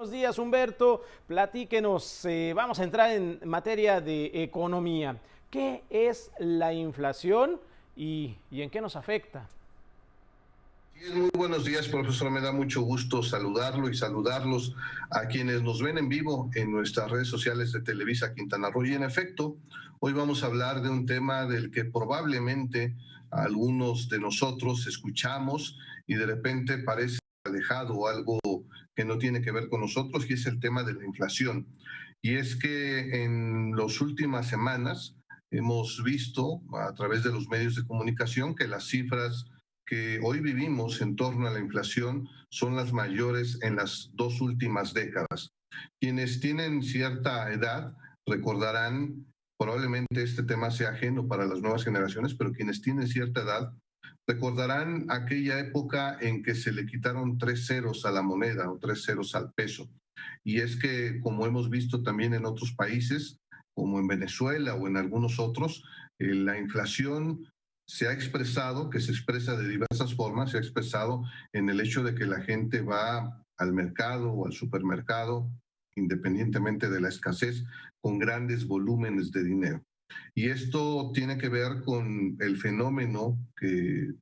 Buenos días, Humberto. Platíquenos. Vamos a entrar en materia de economía. ¿Qué es la inflación y en qué nos afecta? Sí, muy buenos días, profesor. Me da mucho gusto saludarlo y saludarlos a quienes nos ven en vivo en nuestras redes sociales de Televisa Quintana Roo. Y en efecto, hoy vamos a hablar de un tema del que probablemente algunos de nosotros escuchamos y de repente parece alejado o algo que no tiene que ver con nosotros, y es el tema de la inflación. Y es que en las últimas semanas hemos visto a través de los medios de comunicación que las cifras que hoy vivimos en torno a la inflación son las mayores en las dos últimas décadas. Quienes tienen cierta edad recordarán, probablemente este tema sea ajeno para las nuevas generaciones, pero quienes tienen cierta edad recordarán aquella época en que se le quitaron 3 ceros a la moneda o 3 ceros al peso. Y es que, como hemos visto también en otros países, como en Venezuela o en algunos otros, la inflación se ha expresado, que se expresa de diversas formas, se ha expresado en el hecho de que la gente va al mercado o al supermercado, independientemente de la escasez, con grandes volúmenes de dinero. Y esto tiene que ver con el fenómeno que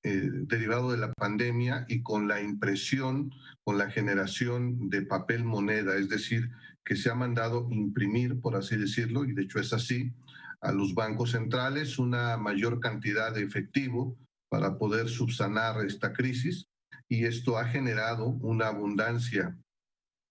derivado de la pandemia y con la impresión, con la generación de papel moneda, es decir, que se ha mandado imprimir, por así decirlo, y de hecho es así, a los bancos centrales una mayor cantidad de efectivo para poder subsanar esta crisis, y esto ha generado una abundancia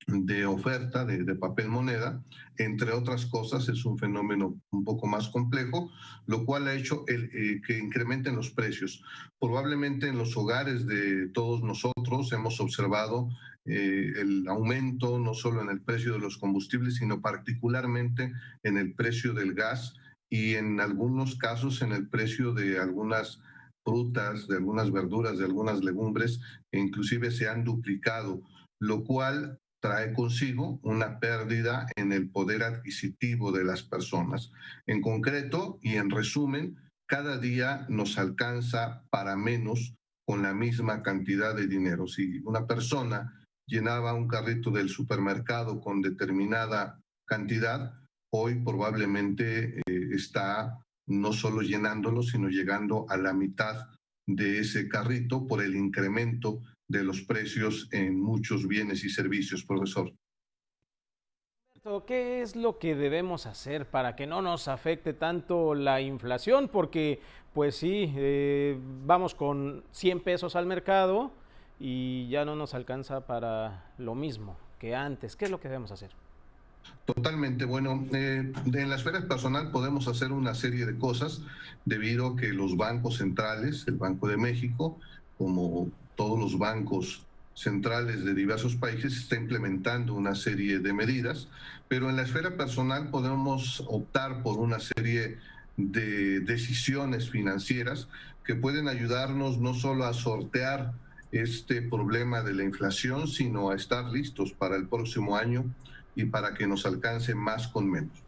de oferta de papel moneda. Entre otras cosas, es un fenómeno un poco más complejo, lo cual ha hecho que incrementen los precios. Probablemente en los hogares de todos nosotros hemos observado el aumento no solo en el precio de los combustibles, sino particularmente en el precio del gas y en algunos casos en el precio de algunas frutas, de algunas verduras, de algunas legumbres, que inclusive se han duplicado, lo cual trae consigo una pérdida en el poder adquisitivo de las personas. En concreto y en resumen, cada día nos alcanza para menos con la misma cantidad de dinero. Si una persona llenaba un carrito del supermercado con determinada cantidad, hoy probablemente está no solo llenándolo, sino llegando a la mitad de ese carrito por el incremento de los precios en muchos bienes y servicios, profesor. Humberto, ¿qué es lo que debemos hacer para que no nos afecte tanto la inflación? Porque, pues sí, vamos con 100 pesos al mercado y ya no nos alcanza para lo mismo que antes. ¿Qué es lo que debemos hacer? Totalmente. Bueno, en la esfera personal podemos hacer una serie de cosas debido a que los bancos centrales, el Banco de México, como todos los bancos centrales de diversos países, está implementando una serie de medidas, pero en la esfera personal podemos optar por una serie de decisiones financieras que pueden ayudarnos no solo a sortear este problema de la inflación, sino a estar listos para el próximo año y para que nos alcance más con menos.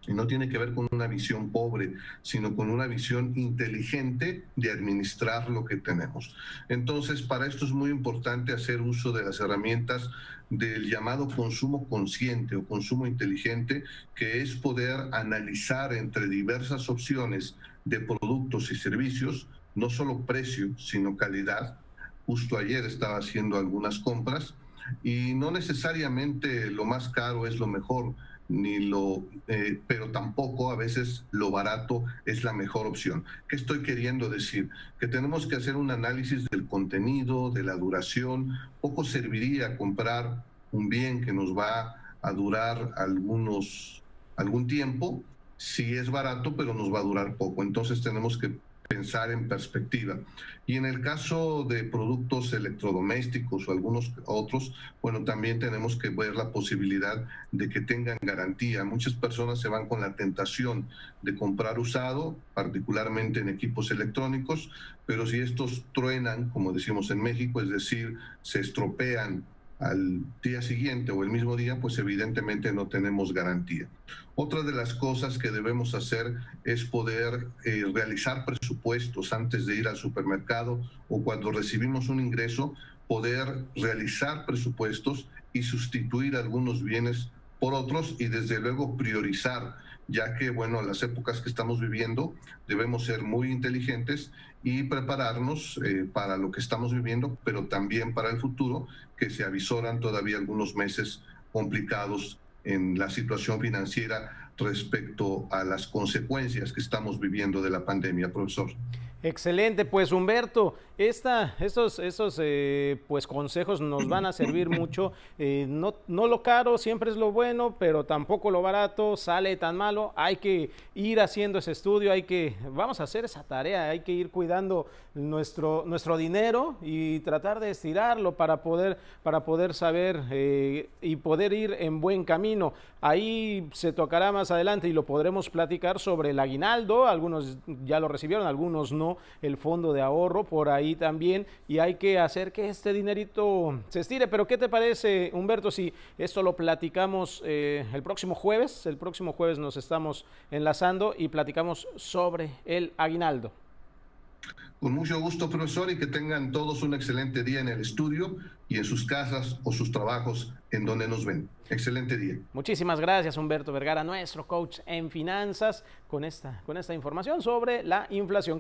Y no tiene que ver con una visión pobre, sino con una visión inteligente de administrar lo que tenemos. Entonces, para esto es muy importante hacer uso de las herramientas del llamado consumo consciente o consumo inteligente, que es poder analizar entre diversas opciones de productos y servicios, no solo precio, sino calidad. Justo ayer estaba haciendo algunas compras y no necesariamente lo más caro es lo mejor, pero tampoco a veces lo barato es la mejor opción. ¿Qué estoy queriendo decir? Que tenemos que hacer un análisis del contenido, de la duración. Poco serviría comprar un bien que nos va a durar algún tiempo si es barato, pero nos va a durar poco. Entonces tenemos que pensar en perspectiva. Y en el caso de productos electrodomésticos o algunos otros, bueno, también tenemos que ver la posibilidad de que tengan garantía. Muchas personas se van con la tentación de comprar usado, particularmente en equipos electrónicos, pero si estos truenan, como decimos en México, es decir, se estropean al día siguiente o el mismo día, pues evidentemente no tenemos garantía. Otra de las cosas que debemos hacer es poder realizar presupuestos antes de ir al supermercado o cuando recibimos un ingreso, poder realizar presupuestos y sustituir algunos bienes por otros y desde luego priorizar, ya que, bueno, las épocas que estamos viviendo debemos ser muy inteligentes y prepararnos para lo que estamos viviendo, pero también para el futuro, que se avisoran todavía algunos meses complicados en la situación financiera respecto a las consecuencias que estamos viviendo de la pandemia, profesor. Excelente, pues Humberto, estos pues consejos nos van a servir mucho. No lo caro siempre es lo bueno, pero tampoco lo barato sale tan malo. Hay que ir haciendo ese estudio, vamos a hacer esa tarea, hay que ir cuidando nuestro dinero y tratar de estirarlo para poder saber y poder ir en buen camino. Ahí se tocará más adelante y lo podremos platicar sobre el aguinaldo. Algunos ya lo recibieron, algunos no, el fondo de ahorro por ahí también, y hay que hacer que este dinerito se estire. Pero ¿qué te parece, Humberto, si esto lo platicamos el próximo jueves? El próximo jueves nos estamos enlazando y platicamos sobre el aguinaldo. Con mucho gusto, profesor, y que tengan todos un excelente día en el estudio y en sus casas o sus trabajos en donde nos ven. Excelente día. Muchísimas gracias, Humberto Vergara, nuestro coach en finanzas, con esta información sobre la inflación.